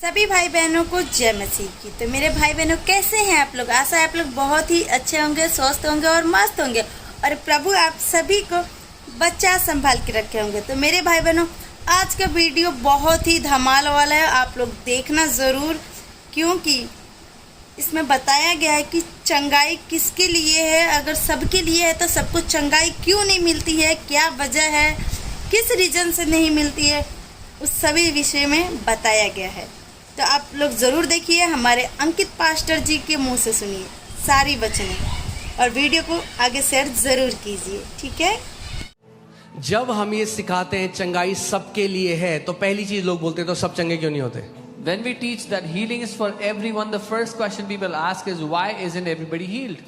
सभी भाई बहनों को जय मसीह की। तो मेरे भाई बहनों कैसे हैं आप लोग? आशा है आप लोग बहुत ही अच्छे होंगे, स्वस्थ होंगे और मस्त होंगे और प्रभु आप सभी को बच्चा संभाल के रखे होंगे। तो मेरे भाई बहनों आज का वीडियो बहुत ही धमाल वाला है, आप लोग देखना ज़रूर, क्योंकि इसमें बताया गया है कि चंगाई किसके लिए है। अगर सबके लिए है तो सबको चंगाई क्यों नहीं मिलती है, क्या वजह है, किस रीज़न से नहीं मिलती है, उस सभी विषय में बताया गया है। तो आप लोग ज़रूर देखिए, हमारे अंकित पास्टर जी के मुंह से सुनिए सारी वचनें और वीडियो को आगे शेयर ज़रूर कीजिए, ठीक है। जब हम ये सिखाते हैं चंगाई सबके लिए है, तो पहली चीज लोग बोलते हैं तो सब चंगे क्यों नहीं होते? When we teach that healing is for everyone, the first question people ask is why isn't everybody healed?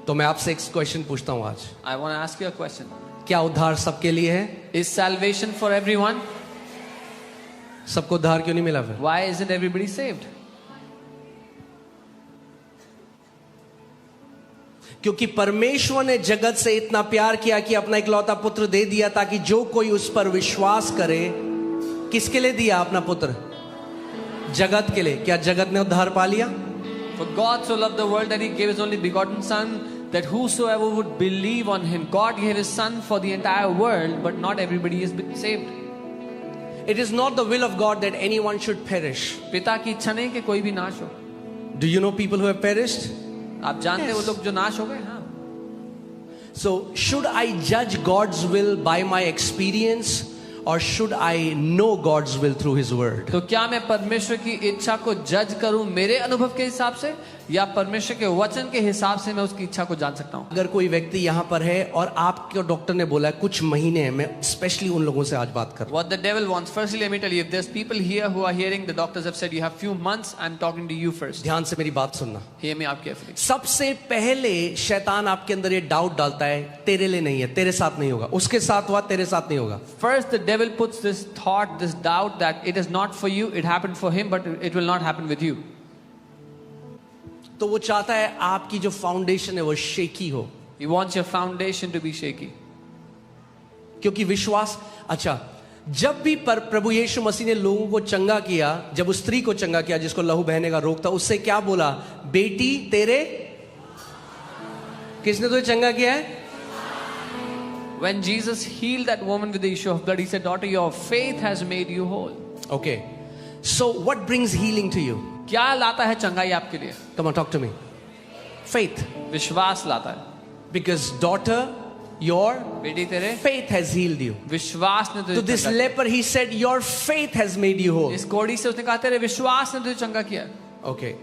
तो मैं आपसे एक क्वेश्चन पूछता हूँ आज, I want to ask you a question. क्या उद्धार सबके लिए है? Is salvation for everyone? सबको उद्धार क्यों नहीं मिला फिर? Why isn't everybody saved? क्योंकि परमेश्वर ने जगत से इतना प्यार किया कि अपना इकलौता पुत्र दे दिया, ताकि जो कोई उस पर विश्वास करे। किसके लिए दिया अपना पुत्र? जगत के लिए। क्या जगत ने उद्धार पा लिया? For God so loved the world that he gave his only begotten son, that whosoever would believe on him, God gave his son for the entire world, but not everybody is saved. It is not the will of God that anyone should perish. पिता की इच्छा नहीं कि कोई भी नाश हो। Do you know people who have perished? आप जानते हैं वो लोग जो नाश हो गए? हाँ। So should I judge God's will by my experience, or should I know God's will through His word? तो क्या मैं परमेश्वर की इच्छा को जज करूं मेरे अनुभव के हिसाब से, या परमेश्वर के वचन के हिसाब से मैं उसकी इच्छा को जान सकता हूं? अगर कोई व्यक्ति यहाँ पर है और आपके डॉक्टर ने बोला है कुछ महीने, मैं स्पेशली उन लोगों से आज बात कर रहा हूं। What the devil wants. Firstly, let me tell you, if there's people here who are hearing the doctors have said you have few months, I'm talking to you first. ध्यान से मेरी बात सुनना। Hear me out carefully. सबसे पहले शैतान आपके अंदर ये डाउट डालता है, तेरे लिए नहीं है, तेरे साथ नहीं होगा, उसके साथ हुआ, तेरे साथ नहीं होगा। First, the devil puts this thought, this doubt that it is not for you, it happened for him, but it will not happen with you. तो वो चाहता है आपकी जो फाउंडेशन है वो शेकी हो। He wants your foundation to be shaky. क्योंकि विश्वास, अच्छा, जब भी प्रभु यीशु मसीह ने लोगों को चंगा किया, जब उस स्त्री को चंगा किया जिसको लहू बहने का रोग था, उससे क्या बोला? बेटी तेरे, किसने तुझे चंगा किया है? When Jesus healed that woman with the issue of blood, he said, daughter, your faith has made you whole. Okay, so what brings healing to you? क्या लाता है चंगाई आपके लिए? Come on, talk to me. Faith. विश्वास लाता है। Because daughter, your बेटी तेरे faith has healed you. विश्वास ने तुझे To this चंगा किया। leper he said, your faith has made you whole. इस कोढ़ी से उसने कहा तेरे विश्वास ने तुझे चंगा किया। Okay.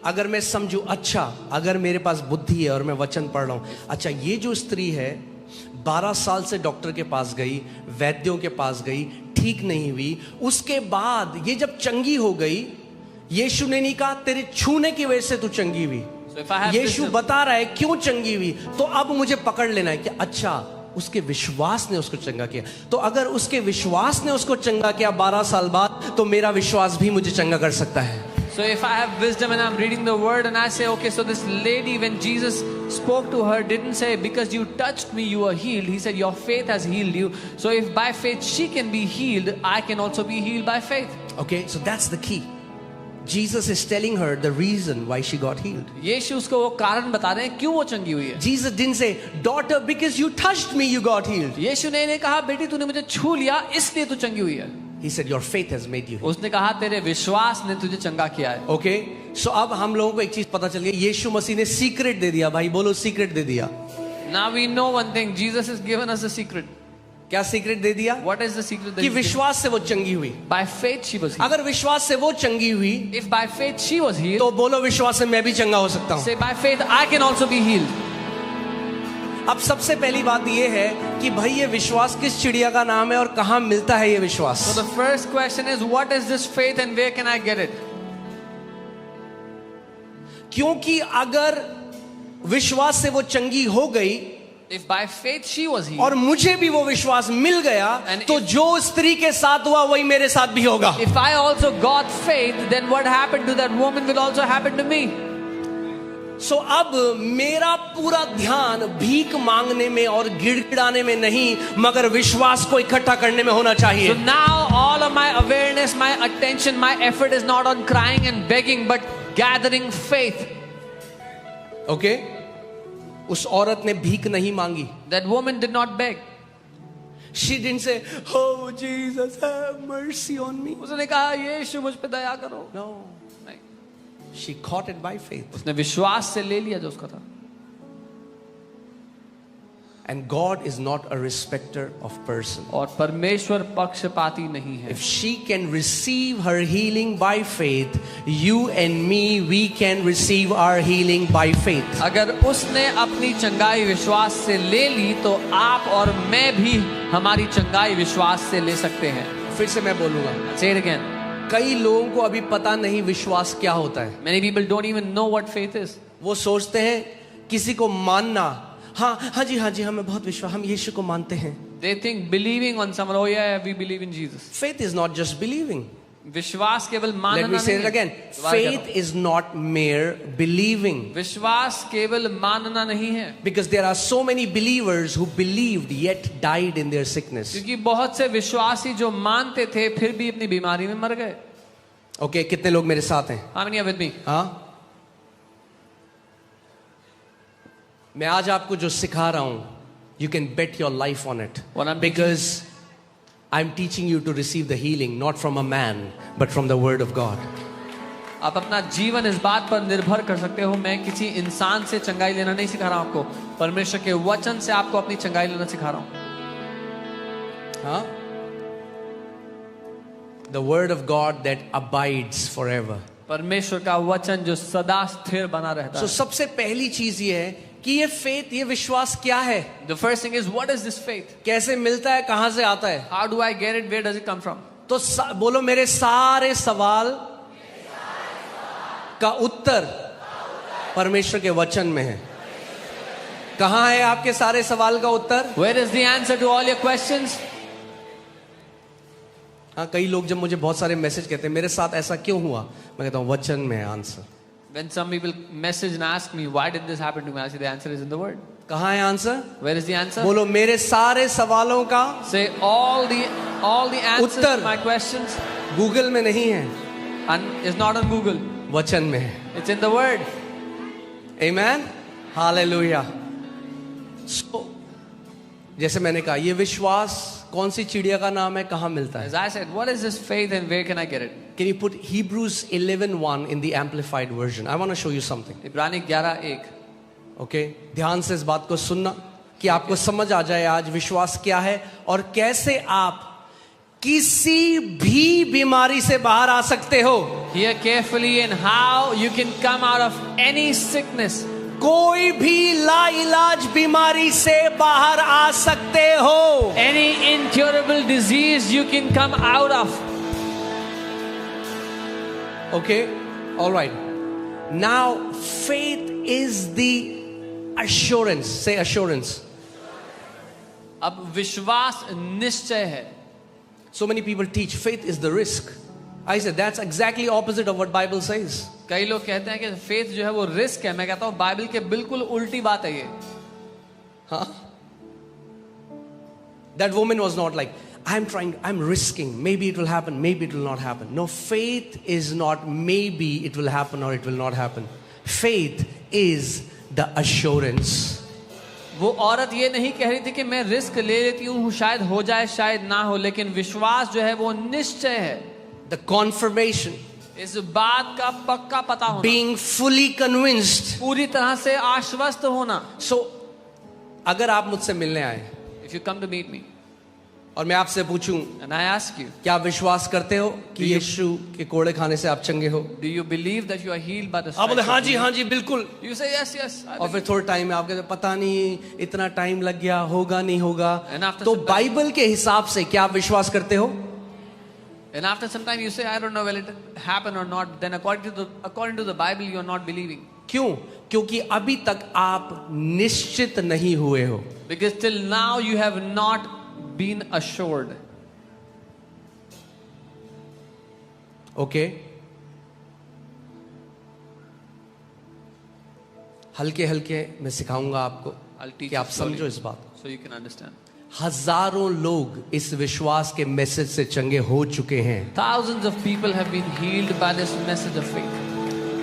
अगर मैं समझूं, अच्छा, अगर मेरे पास बुद्धि है और मैं वचन पढ़ रहा हूं, अच्छा, ये जो स्त्री है 12 साल से डॉक्टर के पास गई, वैद्यों के पास गई, ठीक नहीं हुई, उसके बाद ये जब चंगी हो गई, यीशु ने नहीं कहा तेरे छूने की वजह से तू चंगी हुई। यीशु बता रहा है क्यों चंगी हुई, तो अब मुझे पकड़ लेना है कि अच्छा, उसके विश्वास ने उसको चंगा किया। तो अगर उसके विश्वास ने उसको चंगा किया 12 साल बाद, तो मेरा विश्वास भी मुझे चंगा कर सकता है। So if I have wisdom and I'm reading the word and I say, okay, so this lady, when Jesus spoke to her, didn't say, because you touched me, you are healed. He said, your faith has healed you. So if by faith she can be healed, I can also be healed by faith. Okay, so that's the key. Jesus is telling her the reason why she got healed. यीशु उसको वो कारण बता रहे हैं क्यों वो चंगी हुई है। Jesus didn't say, daughter, because you touched me, you got healed. यीशु ने कहा बेटी तूने मुझे छू लिया इसलिए तू चंगी हुई है। He said, your faith has made you healed. उसने कहा तेरे विश्वास ने तुझे चंगा किया है। Okay, so अब हम लोगों को एक चीज पता चल गई, यीशु मसीह ने सीक्रेट दे दिया। भाई बोलो, सीक्रेट दे दिया। Now we know one thing, Jesus has given us a secret. क्या सीक्रेट दे दिया? What is the secret that कि he gave? विश्वास से वो चंगी हुई। By faith she was healed. अगर विश्वास से वो चंगी हुई, If by faith she was healed, तो बोलो विश्वास से मैं भी चंगा हो सकता हूँ। say by faith I can also be healed. अब सबसे पहली बात ये है कि भाई ये विश्वास किस चिड़िया का नाम है और कहाँ मिलता है ये विश्वास? So the first question is, what is this faith and where can I get it? क्योंकि अगर विश्वास से वो चंगी हो गई, If by faith she was healed, और मुझे भी वो विश्वास मिल गया, And तो जो स्त्री के साथ हुआ वही मेरे साथ भी होगा। if I also got faith, then what happened to that woman will also happen to me. सो अब मेरा पूरा ध्यान भीख मांगने में और गिड़गिड़ाने में नहीं, मगर विश्वास को इकट्ठा करने में होना चाहिए. So now all of my awareness, my attention, my effort is not on crying and begging, but gathering faith. Okay उस औरत ने भीख नहीं मांगी. That woman did not beg. She didn't say, "Oh Jesus, have mercy on me." उसने कहा यीशु मुझ पे दया करो. No, नहीं. she caught it by faith. उसने विश्वास से ले लिया जो उसका था. And God is not a respecter of person. और परमेश्वर पक्षपाती नहीं है. If she can receive her healing by faith, you and me, we can receive our healing by faith. अगर उसने अपनी चंगाई विश्वास से ले ली तो आप और मैं भी हमारी चंगाई विश्वास से ले सकते हैं. फिर से मैं बोलूंगा, Say it again. कई लोगों को अभी पता नहीं विश्वास क्या होता है. Many people don't even know what faith is. वो सोचते हैं किसी को मानना, हाँ जी हमें बहुत विश्वास, हम यीशु को मानते हैं. They think believing on someone, oh yeah, we believe in Jesus. Faith is not just believing. विश्वास केवल मानना Let me say नहीं it है. again. दोबारा कहता Faith हूं. is not mere believing. विश्वास केवल मानना नहीं है. Because there are so many believers who believed yet died in their sickness. क्योंकि बहुत से विश्वासी जो मानते थे फिर भी अपनी बीमारी में मर गए. Okay, कितने लोग मेरे साथ हैं? How many are with me? हाँ, मैं आज आपको जो सिखा रहा हूं, you can bet your life on it. What I'm Because I'm teaching you to receive the healing not from a man but from the word of God. आप अपना जीवन इस बात पर निर्भर कर सकते हो. मैं किसी इंसान से चंगाई लेना नहीं सिखा रहा हूं आपको. परमेश्वर के वचन से आपको अपनी चंगाई लेना सिखा रहा हूं. हाँ? The word of God that abides forever. परमेश्वर का वचन जो सदा स्थिर बना रहता So है. सबसे पहली चीज ये है कि ये faith, ये विश्वास क्या है? The first thing is, what is this faith? कैसे मिलता है, कहां से आता है? How do I get it? Where does it come from? तो बोलो, मेरे सारे सवाल का उत्तर परमेश्वर के वचन में है. कहां है आपके सारे सवाल का उत्तर? Where is the answer to all your questions? हाँ, कई लोग जब मुझे बहुत सारे मैसेज कहते हैं मेरे साथ ऐसा क्यों हुआ, मैं कहता हूँ वचन में है answer. When some people message and ask me, why did this happen to me? I say the answer is in the word. कहाँ है answer? Where is the answer? बोलो, मेरे सारे सवालों का Say all the answers Uttar to my questions Google में नहीं है, and is not on Google. वचन में है. It's in the word. Amen. Hallelujah. So, जैसे मैंने कहा, ये विश्वास कौन सी चिड़िया का नाम है, कहाँ मिलता है? As I said, what is this faith and where can I get it? Can you put Hebrews 11:1 in the amplified version? I want to show you something. इब्रानी 11:1. Okay? ध्यान से इस बात को सुनना कि आपको समझ आ जाए आज विश्वास क्या है और कैसे आप किसी भी बीमारी से बाहर आ सकते हो. Hear carefully and how you can come out of any sickness. कोई भी लाइलाज बीमारी से बाहर आ सकते हो. Any incurable disease you can come out of. Okay? All right. Now, faith is the assurance. Say assurance. अब विश्वास निश्चय है. So many people teach faith is the risk. I said that's exactly opposite of what Bible says. कई लोग कहते हैं कि faith जो है वो रिस्क है. मैं कहता हूँ बाइबल के बिल्कुल उल्टी बात है ये. Huh? That woman was not like, I'm risking, maybe it will happen, maybe it will not happen. No, faith is not maybe it will happen or it will not happen. Faith is the assurance. वो औरत ये नहीं कह रही थी कि मैं risk ले लेती हूँ, शायद हो जाए शायद ना हो, लेकिन विश्वास जो है वो निश्चय है. The confirmation. इस बात का पक्का पता होना. Being fully convinced. पूरी तरह से आश्वस्त होना. So, अगर आप मुझसे मिलने आए If you come to meet me और मैं आपसे पूछूं, and I ask you, क्या आप विश्वास करते हो कि यीशु के कोड़े खाने से आप चंगे हो? do you believe that you are healed by the आप बोले stripes of हाँ Jesus? जी बिल्कुल. You say yes, yes. I और फिर believe. थोड़ा टाइम है, आप कहते पता नहीं इतना टाइम लग गया, होगा नहीं होगा. And after तो some time- बाइबल के हिसाब से क्या आप विश्वास करते हो? And after some time you say, I don't know will it happen or not. Then according to the Bible, you are not believing. क्यों? क्योंकि अभी तक आप निश्चित नहीं हुए हो. Because till now you have not been assured. Okay? हल्के हल्के मैं सिखाऊंगा आपको I'll teach कि you आप समझो slowly इस बात को। so you can understand. हजारों लोग इस विश्वास के मैसेज से चंगे हो चुके हैं। Thousands of people have been healed by this message of faith.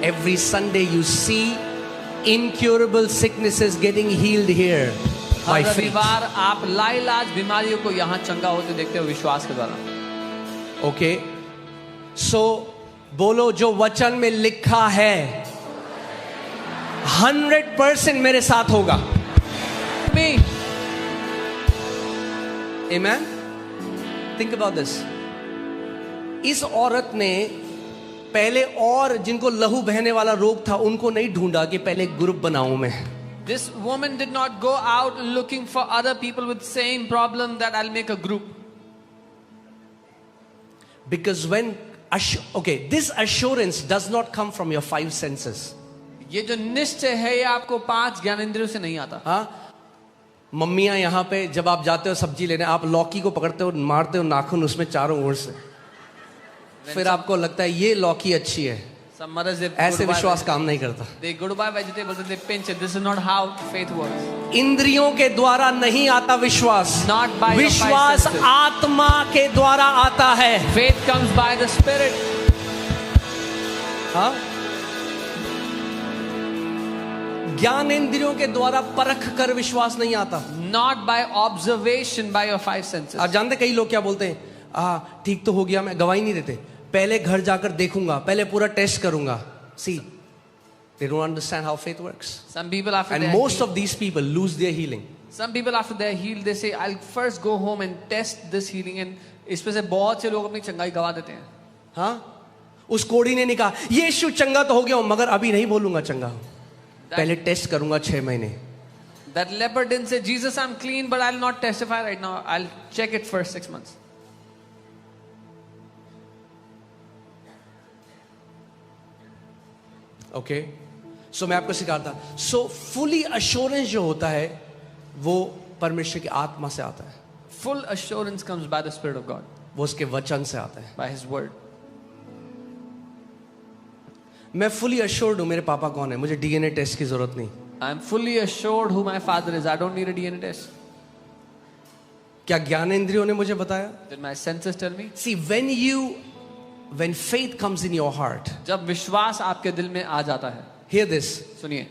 Every Sunday you see incurable sicknesses getting healed here by her faith. रविवार आप लाइलाज बीमारियों को यहाँ चंगा होते देखते हो विश्वास के द्वारा। ओके, सो बोलो जो वचन में लिखा है 100% मेरे साथ होगा। Me. Amen. Think about this. इस औरत ने पहले और जिनको लहू बहने वाला रोग था उनको नहीं ढूंढा कि पहले ग्रुप बनाऊं मैं। This woman did not go out looking for other people with same problem that I'll make a group. Because this assurance does not come from your 5 senses. ये जो निश्चय है ये आपको 5 ज्ञानेंद्रियों से नहीं आता। हाँ, मम्मियां यहाँ पे जब आप जाते हो सब्जी लेने, आप लौकी को पकड़ते हो, मारते हो नाखून उसमें चारों ओर से, फिर आपको लगता है ये लौकी अच्छी है। Some mothers, they ऐसे goodbye विश्वास काम नहीं करता। They goodbye vegetables and they pinch it. This is not how faith works. इंद्रियों के द्वारा नहीं आता विश्वास, Not by your 5 विश्वास senses. आत्मा के द्वारा आता है। Faith comes by the Spirit. हाँ, ज्ञान इंद्रियों के द्वारा परख कर विश्वास नहीं आता। Not by observation by your 5 senses. आप जानते कई लोग क्या बोलते हैं, ठीक तो हो गया, मैं गवाही नहीं देते, पहले घर जाकर देखूंगा, पहले पूरा टेस्ट करूंगा। See, they don't understand how faith works. Some people after And they're most healed, of these people lose their healing. some people after they're healed, they say, I'll first go home and test this healing. And इसमें से बहुत से लोग अपनी चंगाई गवा देते हैं। हाँ, उस कोड़ी ने नहीं कहा यीशु चंगा तो हो गया हूं, मगर अभी नहीं बोलूंगा चंगा हूं, पहले टेस्ट करूंगा 6 महीने। That leper didn't say, Jesus, I'm clean, but I'll not testify right now. I'll check it first 6 months. Okay, सो मैं आपको सिखाता। सो फुली अश्योरेंस जो होता है वो परमेश्वर की आत्मा से आता है, Full assurance comes by the Spirit of God, वो उसके वचन से आता है। by His word. मैं फुली अश्योर्ड हूं मेरे पापा कौन है, मुझे डीएनए टेस्ट की जरूरत नहीं। I'm fully assured who my father is. I don't need a DNA test. क्या ज्ञानेंद्रियों ने मुझे बताया? Did my senses tell me? See, when faith comes in your heart, जब विश्वास आपके दिल में आ जाता है, hear this, सुनिए,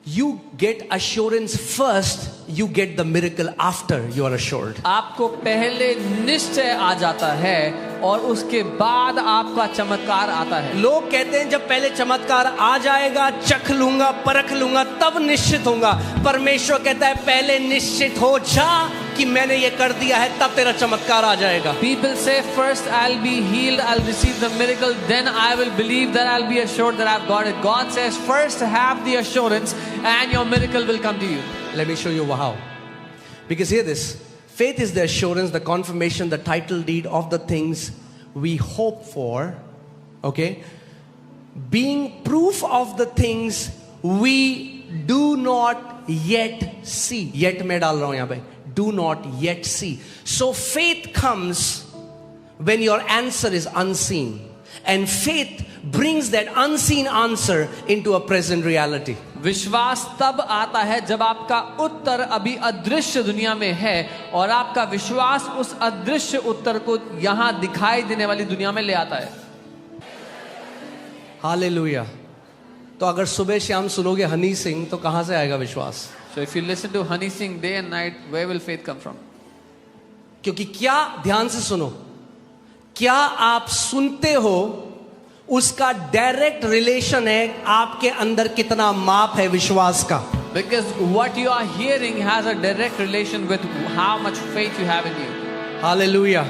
you get assurance first, you get the miracle after you are assured. आपको पहले निश्चय आ जाता है और उसके बाद आपका चमत्कार आता है। लोग कहते हैं जब पहले चमत्कार आ जाएगा, चख लूंगा, परख लूंगा, तब निश्चित होगा। परमेश्वर कहता है पहले निश्चित हो जा कि मैंने ये कर दिया है, तब तेरा चमत्कार आ जाएगा। People say first I'll be healed, I'll receive the miracle, then I will believe that I'll be assured that I've got it. God says first have the assurance and your miracle will come to you. Let me show you how. Because hear this, faith is the assurance, the confirmation, the title deed of the things we hope for, okay? Being proof of the things we do not yet see. Yet मैं डाल रहा हूं यहां पे, do not yet see. So faith comes when your answer is unseen, and faith brings that unseen answer into a present reality. विश्वास तब आता है जब आपका उत्तर अभी अदृश्य दुनिया में है और आपका विश्वास उस अदृश्य उत्तर को यहां दिखाई देने वाली दुनिया में ले आता है। हालेलुया। तो अगर सुबह शाम सुनोगे हनी सिंह तो कहां से आएगा विश्वास? So if you listen to Honey Singh day and night, where will faith come from? क्योंकि क्या, ध्यान से सुनो, क्या आप सुनते हो उसका डायरेक्ट रिलेशन है आपके अंदर कितना माप है विश्वास का। Because what you are hearing has a direct relation with how much faith you have in you. Hallelujah.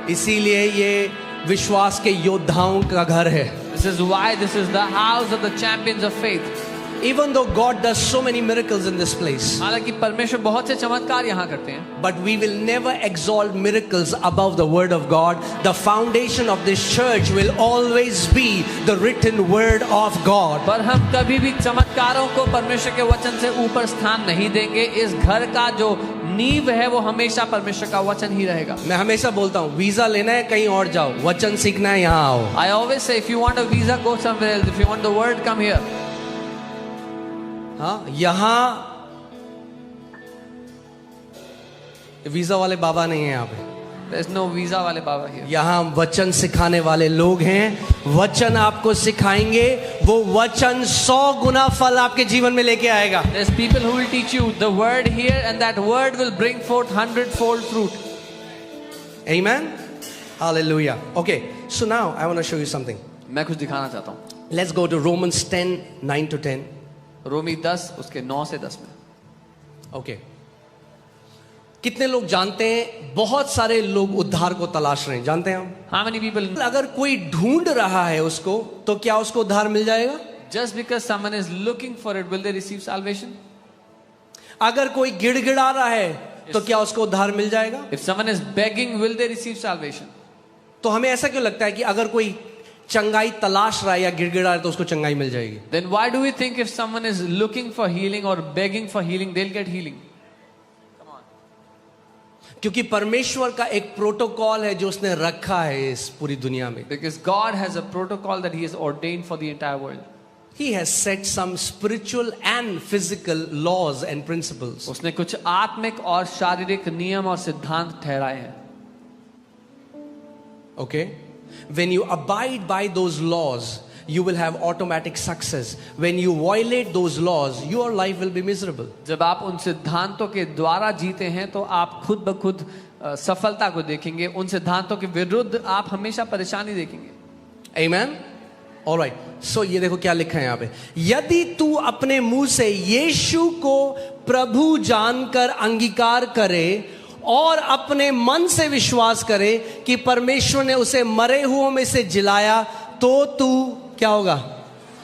इसीलिए ये विश्वास के योद्धाओं का घर है। This is why this is the house of the champions of faith. Even though God does so many miracles in this place, हालांकि परमेश्वर बहुत से चमत्कार यहाँ करते हैं, but we will never exalt miracles above the word of God. The foundation of this church will always be the written word of God. पर हम कभी भी चमत्कारों को परमेश्वर के वचन से ऊपर स्थान नहीं देंगे। इस घर का जो नींव है वो हमेशा परमेश्वर का वचन ही रहेगा। मैं हमेशा बोलता हूँ वीजा लेना है कहीं और जाओ, वचन सीखना है यहाँ आओ। I always say if you want a visa go somewhere else, if you want the word come here. हाँ, यहां वीजा वाले बाबा नहीं है यहाँ पे, There's no visa wale baba here. यहां वचन सिखाने वाले लोग हैं। वचन आपको सिखाएंगे, वो वचन 100 गुना फल आपके जीवन में लेके आएगा। There's people who will teach you the word here, and that word will bring forth 100-fold fruit. Amen. Hallelujah. Okay, so now I want to show you something. मैं कुछ दिखाना चाहता हूँ। Let's go to Romans 10:9-10. रोमी 10 उसके 9 से 10 में। Okay. कितने लोग जानते हैं, बहुत सारे लोग उद्धार को तलाश रहे हैं, जानते हैं हम? How many people? अगर कोई ढूंढ रहा है उसको, तो क्या उसको उद्धार मिल जाएगा? Just because someone is looking for it, will they receive salvation? अगर कोई गिड़गिड़ा रहा है, तो क्या उसको उद्धार मिल जाएगा? If someone is begging, will they receive salvation? तो हमें ऐसा क्यों लगता है कि अगर कोई चंगाई तलाश रहा है या गिड़गिड़ा रहा है तो उसको चंगाई मिल जाएगी? Then why do we think if someone is looking for healing or begging for healing, they'll get healing? क्योंकि परमेश्वर का एक प्रोटोकॉल है जो उसने रखा है इस पूरी दुनिया में। Because God has a protocol that He has ordained for the entire world. He has set some spiritual and physical laws and principles. उसने कुछ आत्मिक और शारीरिक नियम और सिद्धांत ठहराए हैं। Okay? When you abide by those laws, you will have automatic success. When you violate those laws, your life will be miserable. जब आप उन सिद्धांतों के द्वारा जीते हैं तो आप खुद ब खुद सफलता को देखेंगे। उन सिद्धांतों के विरुद्ध आप हमेशा परेशानी देखेंगे। Amen? All right. So ये देखो क्या लिखा है यहाँ पे, यदि तू अपने मुंह से यीशु को प्रभु जानकर अंगीकार करे और अपने मन से विश्वास करे कि परमेश्वर ने उसे मरे हुओं में से जिलाया, तो तू क्या होगा?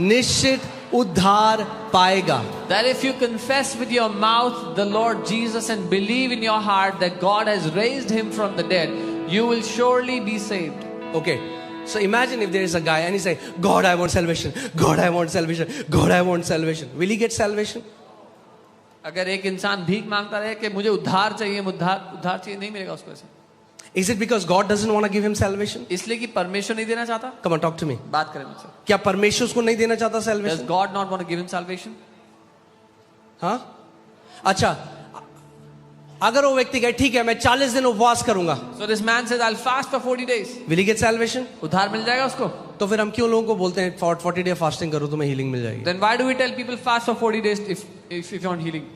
निश्चित उद्धार पाएगा। That if you confess with your mouth the Lord Jesus and believe in your heart that God has raised him from the dead, you will surely be saved. Okay. So imagine if there is a guy and he say, God, I want salvation. God, I want salvation. God, I want salvation. Will he get salvation? अगर एक इंसान भीख मांगता रहे कि मुझे उद्धार चाहिए, उद्धार चाहिए, नहीं मिलेगा उसको ऐसे। Is it because God doesn't want to give him salvation? इसलिए कि परमेश्वर नहीं देना चाहता? Come on, talk to me. बात करें मुझसे। क्या परमेश्वर उसको नहीं देना चाहता Does salvation? God not want to give him salvation? हाँ? अच्छा, अगर वो व्यक्ति कहे ठीक है मैं 40 दिन उपवास करूंगा, So this man says, I'll fast for 40 days. will he get salvation? उद्धार मिल जाएगा उसको? तो फिर हम क्यों लोगों को बोलते हैं 40 डे फास्टिंग करो तुम्हें हीलिंग मिल जाएगी? Then why do we tell people fast for 40 days if you want healing?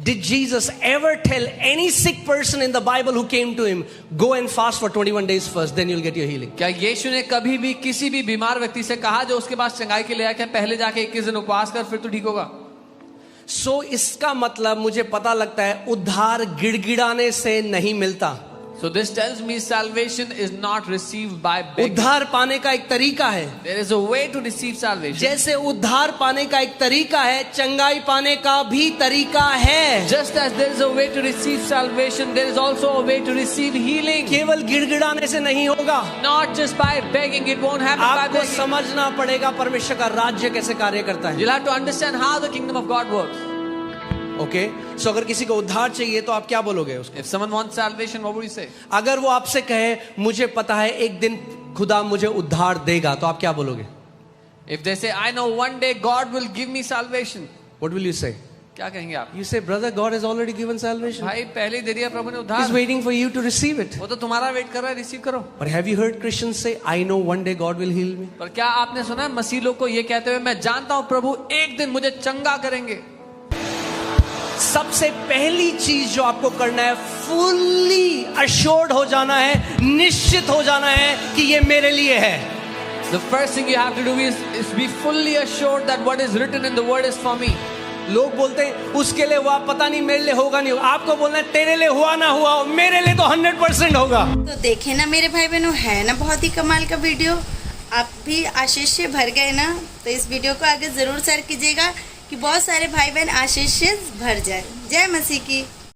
Did Jesus ever tell any sick person in the Bible who came to him, go and fast for 21 days first, then you'll get your healing? क्या यीशु ने कभी भी किसी भी बीमार व्यक्ति से कहा जो उसके पास चंगाई के लिए आया कि पहले जाके 21 दिन उपवास कर फिर तो ठीक होगा? So इसका मतलब मुझे पता लगता है उद्धार गिड़गिड़ाने से नहीं मिलता। So this tells me salvation is not received by begging. उद्धार पाने का एक तरीका है। There is a way to receive salvation. जैसे उद्धार पाने का एक तरीका है, चंगाई पाने का भी तरीका है। Just as there is a way to receive salvation, there is also a way to receive healing. केवल गिड़गिड़ाने से नहीं होगा। Not just by begging, it won't happen by आपको begging. समझना पड़ेगा परमेश्वर का राज्य कैसे कार्य करता है। You'll have to understand how the kingdom of God works. Okay, so अगर किसी को उद्धार चाहिए तो आप क्या बोलोगे उसको? If someone wants salvation, what would you say? अगर वो आपसे कहे मुझे पता है एक दिन खुदा मुझे उद्धार देगा, तो आप क्या बोलोगे? If they say, I know one day God will give me salvation, What will you say? क्या कहेंगे आप? You say, brother, God has already given salvation. भाई पहले ही दे दिया प्रभु ने He's उद्धार। waiting for you to receive it. वो तो तुम्हारा वेट कर रहा है, रिसीव करो। But have you heard Christians say, I know one day God will heal me? पर क्या आपने सुना है मसीह लोग को ये कहते हुए, मैं जानता हूँ प्रभु एक दिन मुझे चंगा करेंगे? सबसे पहली चीज जो आपको करना है, फुल्ली अश्योर्ड हो जाना है, निश्चित हो जाना है कि ये मेरे लिए है। The first thing you have to do is be fully assured that what is written in the word is for me. लोग बोलते हैं उसके लिए हुआ, पता नहीं मेरे लिए होगा नहीं होगा। आपको बोलना है तेरे लिए हुआ ना हुआ, मेरे लिए तो 100% होगा। तो देखे ना मेरे भाई बहनों, है ना बहुत ही कमाल का वीडियो। आप भी आशीष से भर गए ना, तो इस वीडियो को आगे ज़रूर शेयर कीजिएगा कि बहुत सारे भाई बहन आशीष से भर जाए। जय मसीह की।